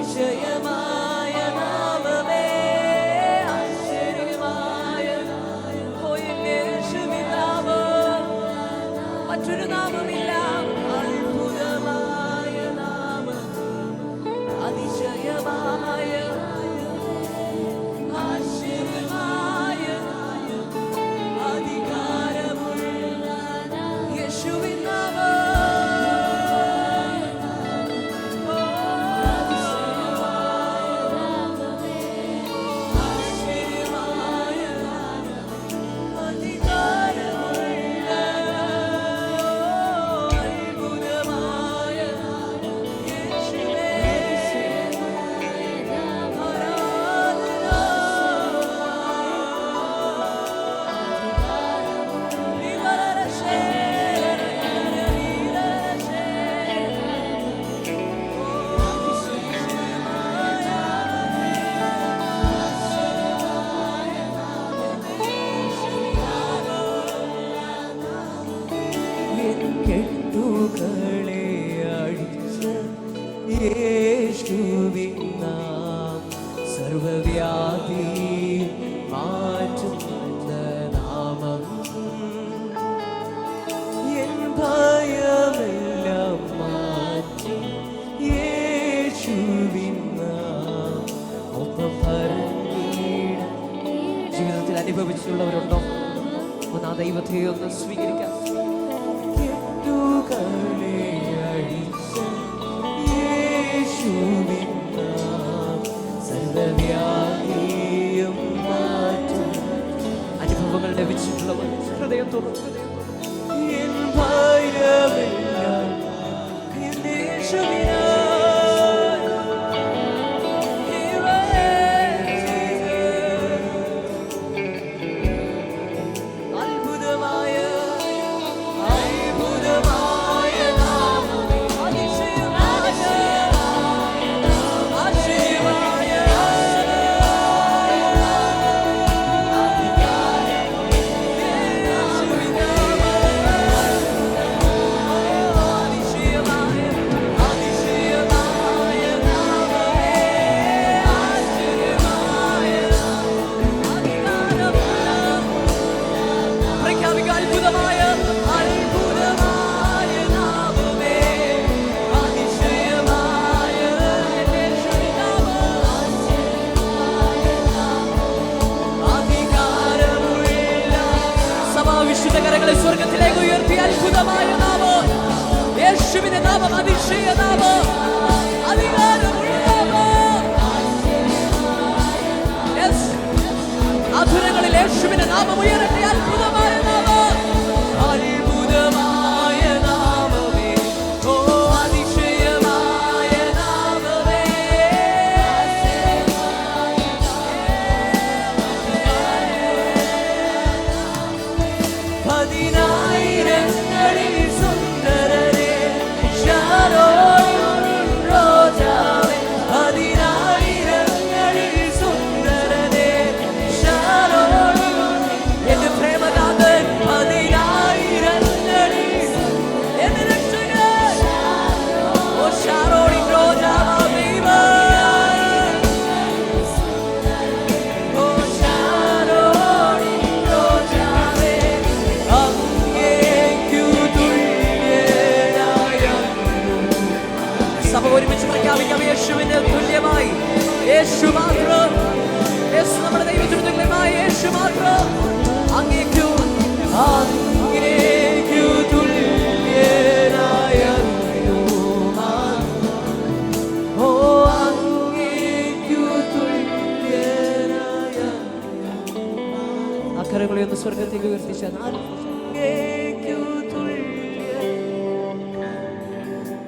അതിശയമായ നാമമേ, ആശ്ചര്യമായ യേശുവിൻ നാമം, മറ്റൊരു നാമമില്ല. അത്ഭുതമായ നാമം, അതിശയമായ ആശ്ചര്യമായ അധികാരമുള്ള യേശുവിൻ നാമം. കെട്ടുകളെ അഴിച്ച യേശുവിൻ നാമം, സർവ്വവ്യാധി മാറ്റുന്ന നാമം, എൻ ഭയമെല്ലാം മാറ്റി യേശുവിൻ നാമം ഒപ്പം പറഞ്ഞിട. ജീവിതത്തിൽ അനുഭവിച്ചിട്ടുള്ളവരുണ്ടോ? ഒന്ന് ആ ദൈവത്തെ ഒന്ന് സ്വീകരിക്കാം. അനുഭവങ്ങൾ ലഭിച്ചിട്ടുള്ളവർ ഹൃദയം തുറന്നു. സ്വർഗത്തിലേക്ക് ഉയർത്തിയ അത്ഭുതമായ നാമം യേശുവിന്റെ നാമം, അതിശയ നാമം, അധികാരമുള്ള നാമം. അധുരങ്ങളിൽ യേശുവിന്റെ നാമം ഉയരട്ടെ. അത്ഭുതമായ നാമം, അത്ഭുതമായ നാമമേ, ഓ അതിശയമായ നാമമേ. പതിനായിരങ്ങളിൽ സുന്ദരരേ, ശാരോണിൻ റോജാവേ, പതിനായിരങ്ങളിൽ സുന്ദരരേ, ശാരോണിൻ എന്റെ പ്രേമനാഥൻ, പതിനായിരങ്ങളിൽ എന്റെ രക്ഷകൻ, ഓ ശാരോണിൻ റോജാവേ, ഒരുമിച്ച് പ്രഖ്യാപിക്കാം. യേശുവിന് തുല്യമായി യേശു മാത്രം, യേശു നമ്മുടെ ദൈവത്തിന് തുല്യമായി യേശു മാത്രം. അങ്ങേക്കു തുല്യനായ, ഓ അങ്ങേക്കു തുല്യനായ. അക്കരങ്ങളെ ഒന്ന് സ്വർഗത്തേക്ക് ഉയർത്തിച്ചാൽ